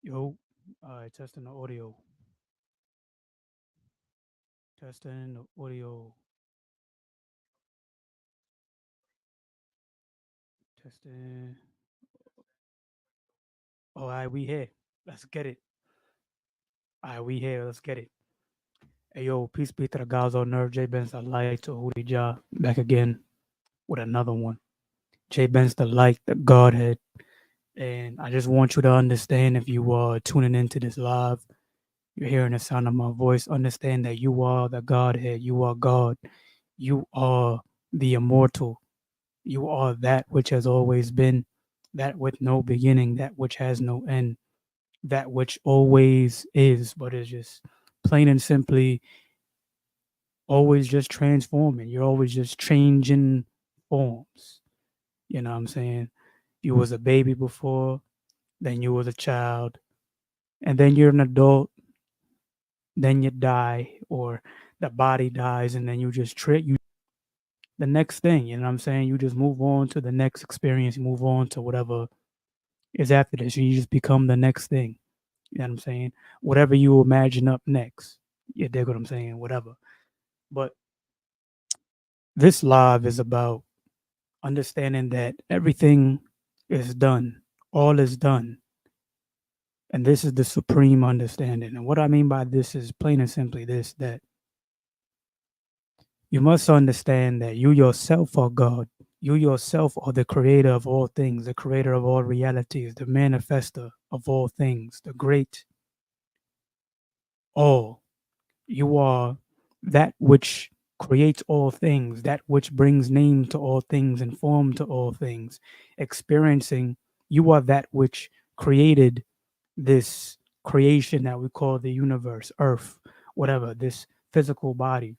Yo, testing the audio, testing the audio, testing. All right, we here. Let's get it. All right, we here. Let's get it. Hey, yo, peace be to the guys on Nerve. J Benz, the light to Hootie Ja. Back again with another one. J Benz, the light, the Godhead. And I just want you to understand if you are tuning into this live, you're hearing the sound of my voice, understand that you are the Godhead. You are God. You are the immortal. You are that which has always been, that with no beginning, that which has no end, that which always is, but is just plain and simply always just transforming. You're always just changing forms. You know what I'm saying? You was a baby before, then you was a child, and then you're an adult, then you die, or the body dies, and then you just trick you the next thing. You know what I'm saying? You just move on to the next experience, you move on to whatever is after this. You just become the next thing. You know what I'm saying? Whatever you imagine up next. You dig what I'm saying? Whatever. But this live is about understanding that everything is done. All is done. And this is the supreme understanding. And what I mean by this is plain and simply this, that you must understand that you yourself are God. You yourself are the creator of all things, the creator of all realities, the manifester of all things, the great all. You are that which creates all things, that which brings name to all things and form to all things. Experiencing, you are that which created this creation that we call the universe, earth, whatever, this physical body,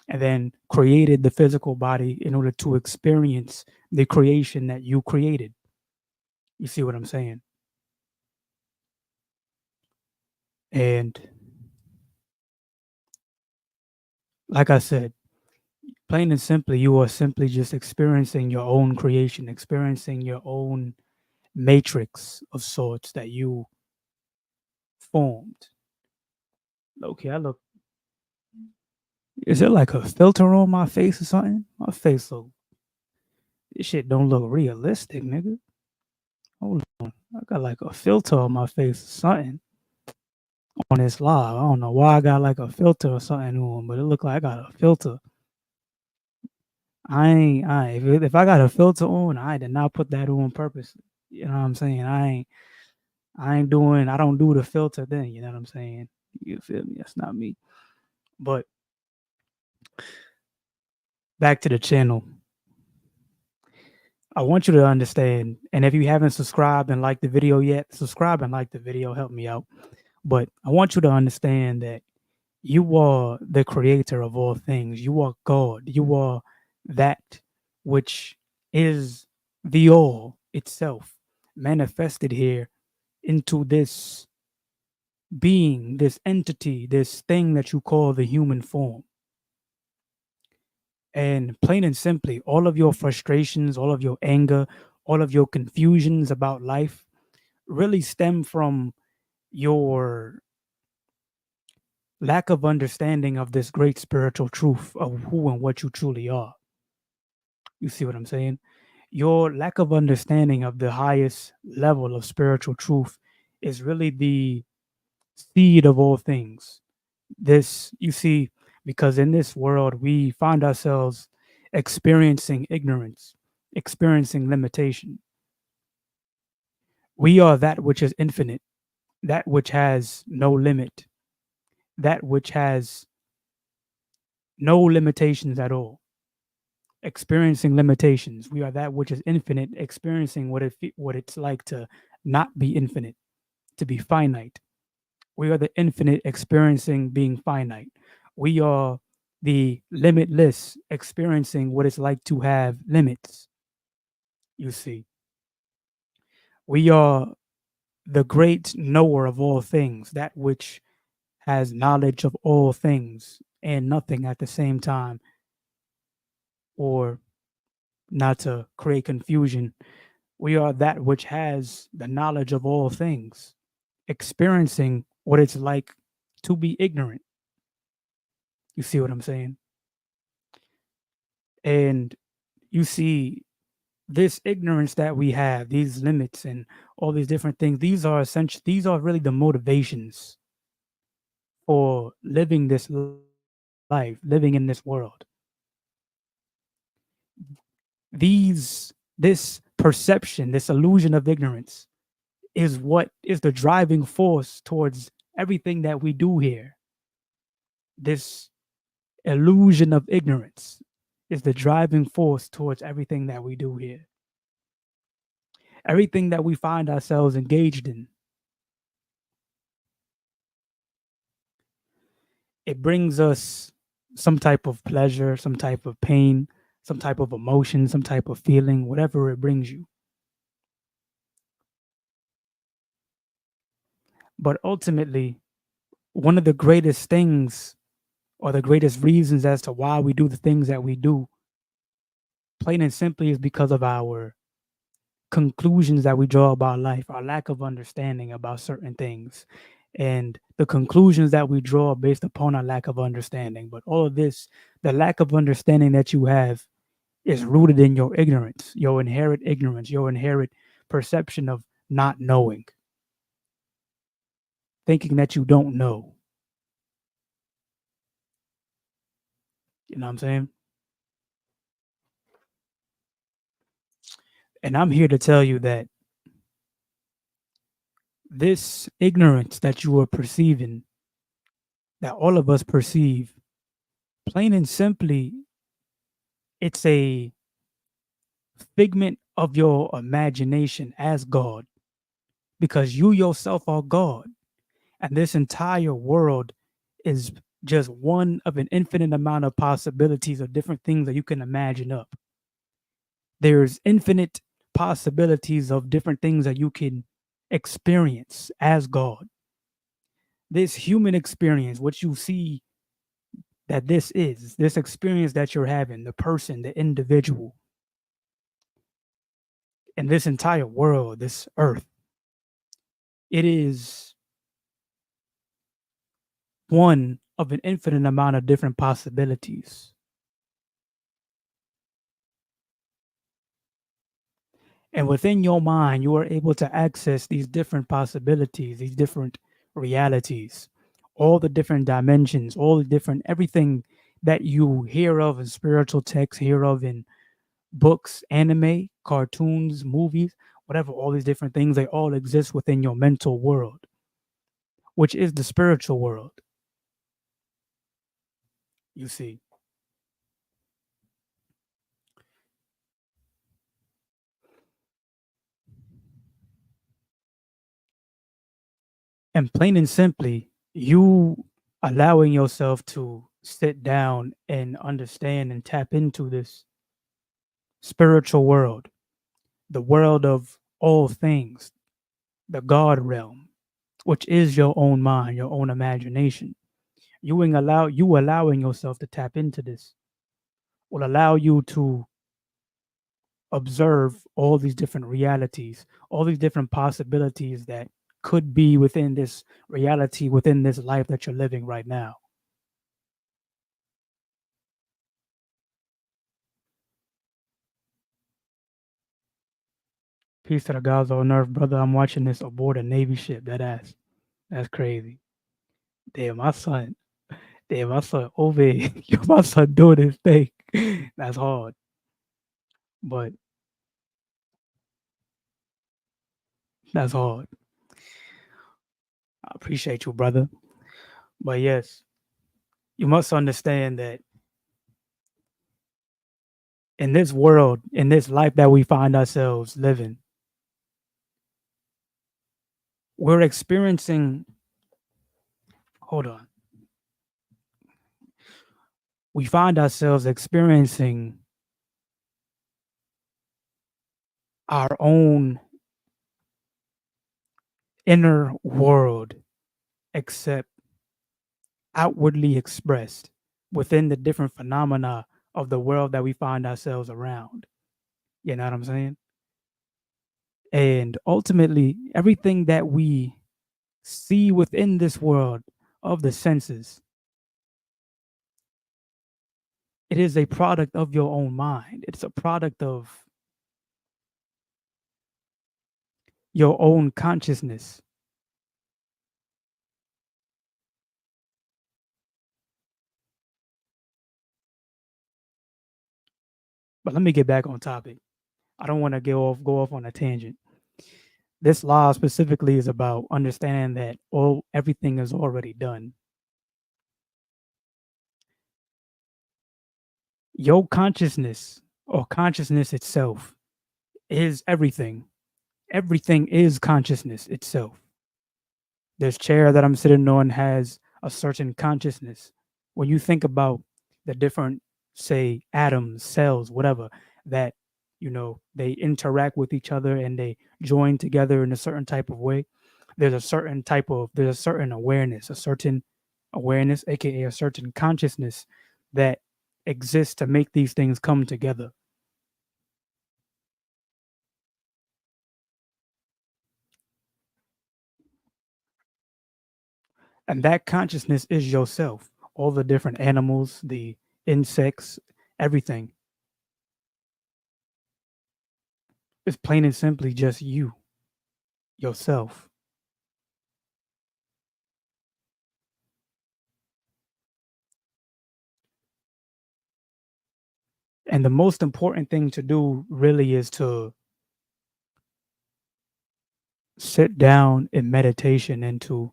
and then created the physical body in order to experience the creation that you created. You see what I'm saying? And like I said, plain and simply, you are simply just experiencing your own creation, experiencing your own matrix of sorts that you formed. Okay, I look. Is there like a filter on my face or something? My face look. This shit don't look realistic, nigga. Hold on, I got like a filter on my face or something on this live. I don't know why I got like a filter or something on, but it look like I got a filter. I ain't. If I got a filter on, I did not put that on purpose. You know what I'm saying? I ain't doing. I don't do the filter thing. You know what I'm saying? You feel me? That's not me. But back to the channel. I want you to understand, and if you haven't subscribed and liked the video yet, subscribe and like the video. Help me out. But I want you to understand that you are the creator of all things. You are God. You are that which is the all itself manifested here into this being, this entity, this thing that you call the human form. And plain and simply, all of your frustrations, all of your anger, all of your confusions about life really stem from your lack of understanding of this great spiritual truth of who and what you truly are. You see what I'm saying? Your lack of understanding of the highest level of spiritual truth is really the seed of all things. This, you see, because in this world, we find ourselves experiencing ignorance, experiencing limitation. We are that which is infinite, that which has no limit, that which has no limitations at all. Experiencing limitations. We are that which is infinite, experiencing what it's like to not be infinite, to be finite. We are the infinite experiencing being finite. We are the limitless experiencing what it's like to have limits. You see, we are the great knower of all things, that which has knowledge of all things and nothing at the same time, or not to create confusion. We are that which has the knowledge of all things. experiencing what it's like to be ignorant. You see what I'm saying? And you see this ignorance that we have, these limits and all these different things, these are essential, these are really the motivations for living this life, living in this world. This perception, this illusion of ignorance is what is the driving force towards everything that we do here. This illusion of ignorance is the driving force towards everything that we do here. Everything that we find ourselves engaged in, it brings us some type of pleasure, some type of pain, some type of emotion, some type of feeling, whatever it brings you. But ultimately, one of the greatest things or the greatest reasons as to why we do the things that we do, plain and simply, is because of our conclusions that we draw about life, our lack of understanding about certain things, and the conclusions that we draw based upon our lack of understanding. But all of this, the lack of understanding that you have, is rooted in your ignorance, your inherent perception of not knowing, thinking that you don't know. You know what I'm saying? And I'm here to tell you that this ignorance that you are perceiving, that all of us perceive, plain and simply, it's a figment of your imagination as God, because you yourself are God. And this entire world is just one of an infinite amount of possibilities of different things that you can imagine up. There's infinite possibilities of different things that you can experience as God. This human experience, what you see that this experience that you're having, the person, the individual, and this entire world, this earth, it is one of an infinite amount of different possibilities. And within your mind, you are able to access these different possibilities, these different realities, all the different dimensions, all the different everything that you hear of in spiritual texts, hear of in books, anime, cartoons, movies, whatever, all these different things, they all exist within your mental world, which is the spiritual world, you see. And plain and simply, you allowing yourself to sit down and understand and tap into this spiritual world, the world of all things, the God realm, which is your own mind, your own imagination. You allowing yourself to tap into this will allow you to observe all these different realities, all these different possibilities that could be within this reality, within this life that you're living right now. Peace to the gods on earth, brother. I'm watching this aboard a Navy ship. That's crazy. Damn, my son. Damn, my son over here. Yo, my son doing his thing. That's hard. But that's hard. I appreciate you, brother. But yes, you must understand that in this world, in this life that we find ourselves living, we're experiencing, hold on, we find ourselves experiencing our own inner world, except outwardly expressed within the different phenomena of the world that we find ourselves around. You know what I'm saying? And ultimately, everything that we see within this world of the senses, it is a product of your own mind. It's a product of your own consciousness. But let me get back on topic. I don't want to go off on a tangent. This law specifically is about understanding that everything is already done. Your consciousness or consciousness itself is everything. Everything is consciousness itself. This chair that I'm sitting on has a certain consciousness. When you think about the different, say, atoms, cells, whatever, that, they interact with each other and they join together in a certain type of way, there's a certain awareness, aka a certain consciousness that exists to make these things come together. And that consciousness is yourself. All the different animals, the insects, everything is plain and simply just you, yourself. And the most important thing to do really is to sit down in meditation and to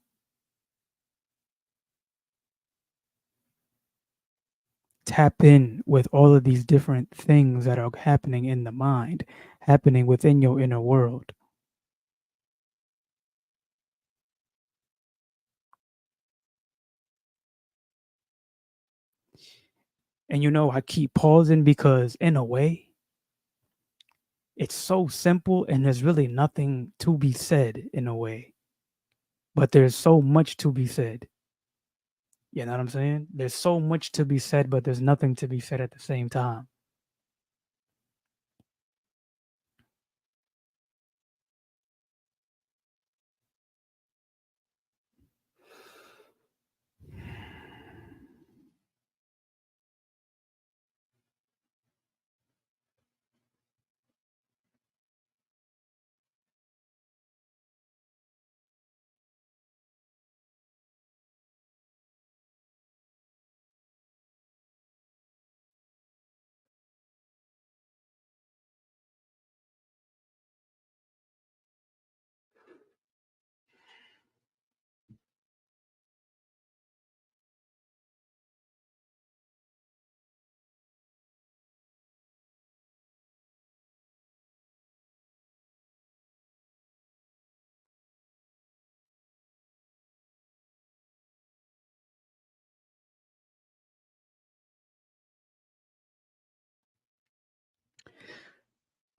tap in with all of these different things that are happening in the mind, happening within your inner world. And I keep pausing because, in a way, it's so simple and there's really nothing to be said in a way, but there's so much to be said. You know what I'm saying? There's so much to be said, but there's nothing to be said at the same time.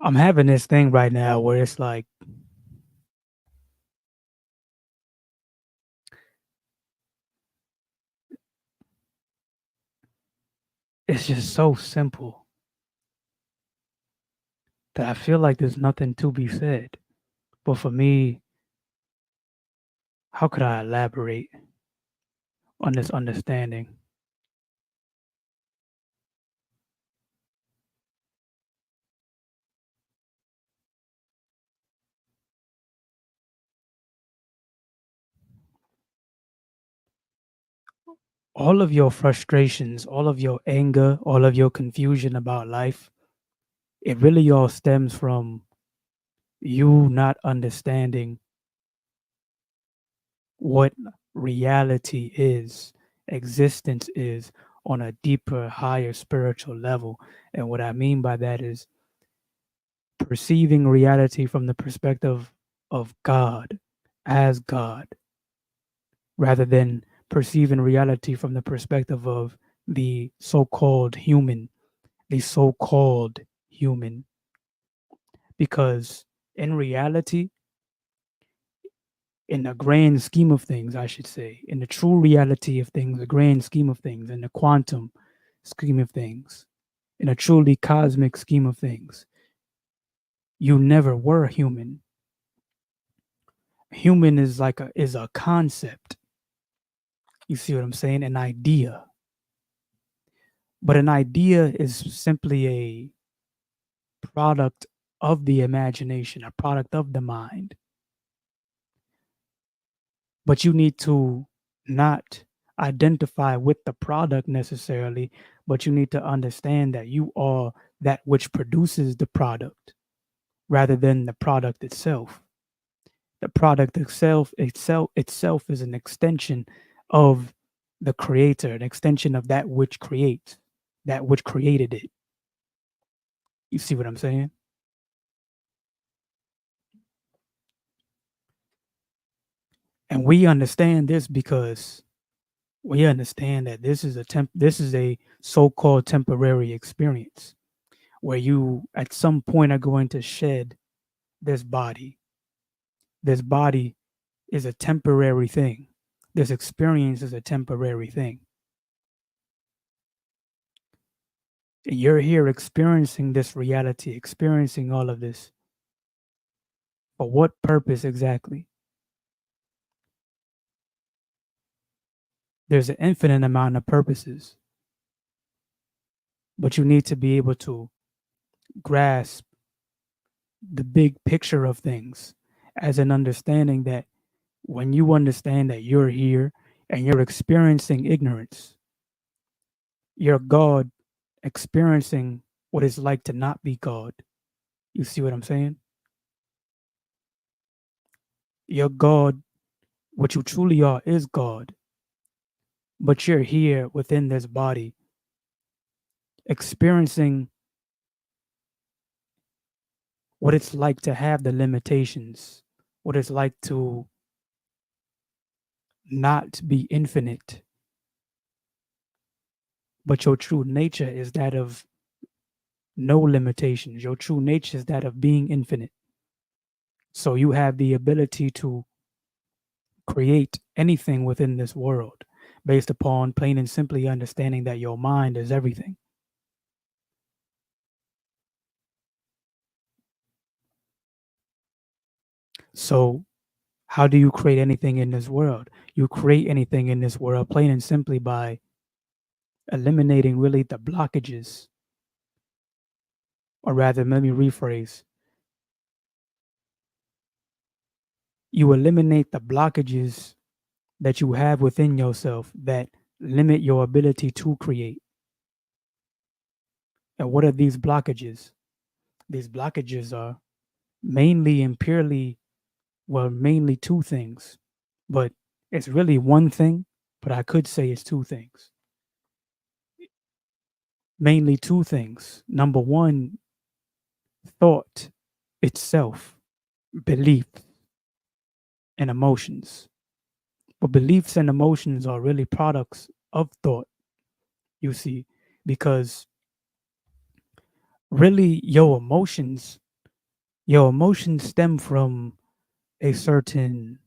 I'm having this thing right now where it's like it's just so simple that I feel like there's nothing to be said. But for me, how could I elaborate on this understanding? All of your frustrations, all of your anger, all of your confusion about life, it really all stems from you not understanding what reality is, existence is on a deeper, higher spiritual level. And what I mean by that is perceiving reality from the perspective of God as God, rather than perceiving reality from the perspective of the so called human, the so called human. Because in reality, in the grand scheme of things, I should say, in the true reality of things, the grand scheme of things, in the quantum scheme of things, in a truly cosmic scheme of things, you never were human. Human is a concept. You see what I'm saying? An idea. But an idea is simply a product of the imagination, a product of the mind. But you need to not identify with the product necessarily, but you need to understand that you are that which produces the product rather than the product itself. The product itself is an extension of the creator, an extension of that which creates, that which created it. You see what I'm saying? And we understand this because we understand that this is a so-called temporary experience where you at some point are going to shed this body. This body is a temporary thing. This experience is a temporary thing. And you're here experiencing this reality, experiencing all of this. For what purpose exactly? There's an infinite amount of purposes, but you need to be able to grasp the big picture of things as an understanding that when you understand that you're here and you're experiencing ignorance, you're God experiencing what it's like to not be God. You see what I'm saying? You're God, what you truly are is God, but you're here within this body experiencing what it's like to have the limitations, what it's like to not be infinite, but your true nature is that of no limitations. Your true nature is that of being infinite. So you have the ability to create anything within this world based upon plain and simply understanding that your mind is everything. So, how do you create anything in this world? You create anything in this world plain and simply by eliminating really the blockages, or rather, let me rephrase, you eliminate the blockages that you have within yourself that limit your ability to create. And what are these blockages? These blockages are mainly and purely, well, mainly two things, but it's really one thing, but I could say it's two things. Mainly two things. Number one, thought itself, belief and emotions. But beliefs and emotions are really products of thought, you see, because really your emotions stem from a certain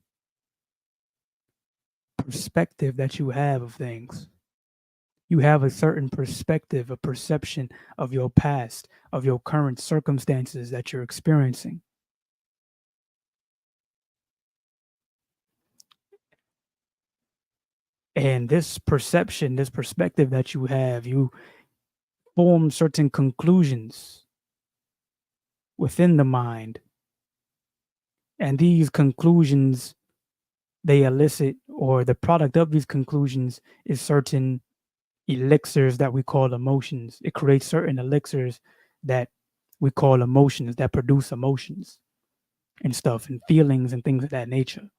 perspective that you have of things. You have a certain perspective, a perception of your past, of your current circumstances that you're experiencing. And this perception, this perspective that you have, you form certain conclusions within the mind. And these conclusions, they elicit, or the product of these conclusions is certain elixirs that we call emotions. It creates certain elixirs that we call emotions, that produce emotions and stuff and feelings and things of that nature.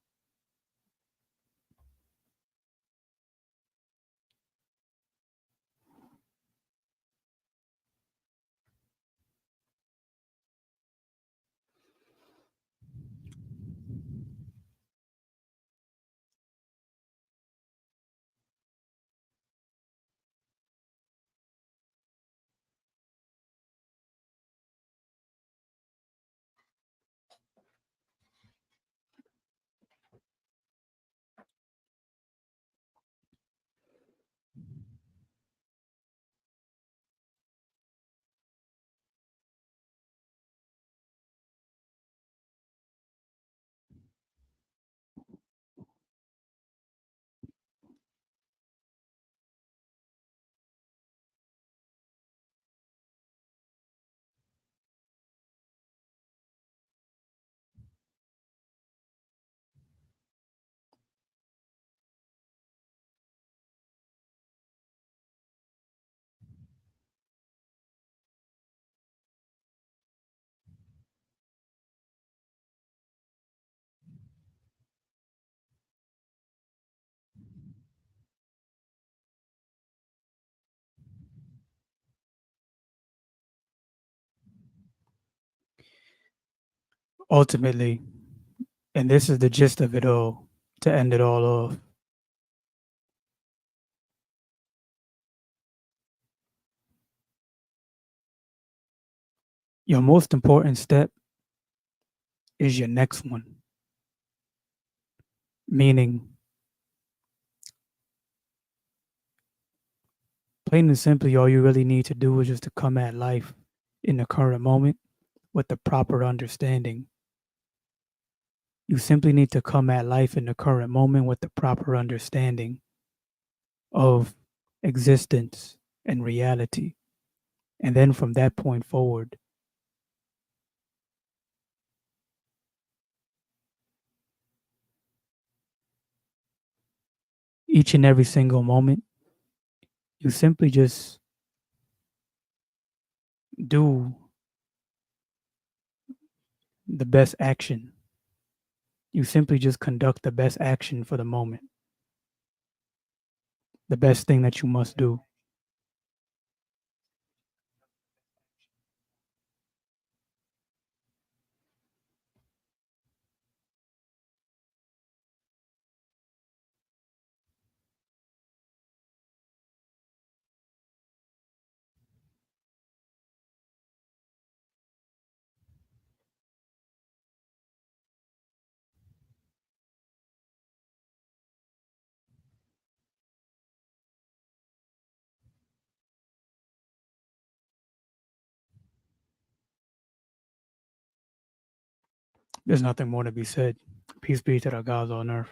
Ultimately, and this is the gist of it all, to end it all off, your most important step is your next one. Meaning, plain and simply, all you really need to do is just to come at life in the current moment with the proper understanding. You simply need to come at life in the current moment with the proper understanding of existence and reality. And then from that point forward, each and every single moment, you simply just do the best action. You simply just conduct the best action for the moment, the best thing that you must do. There's nothing more to be said. Peace be to the gods on earth.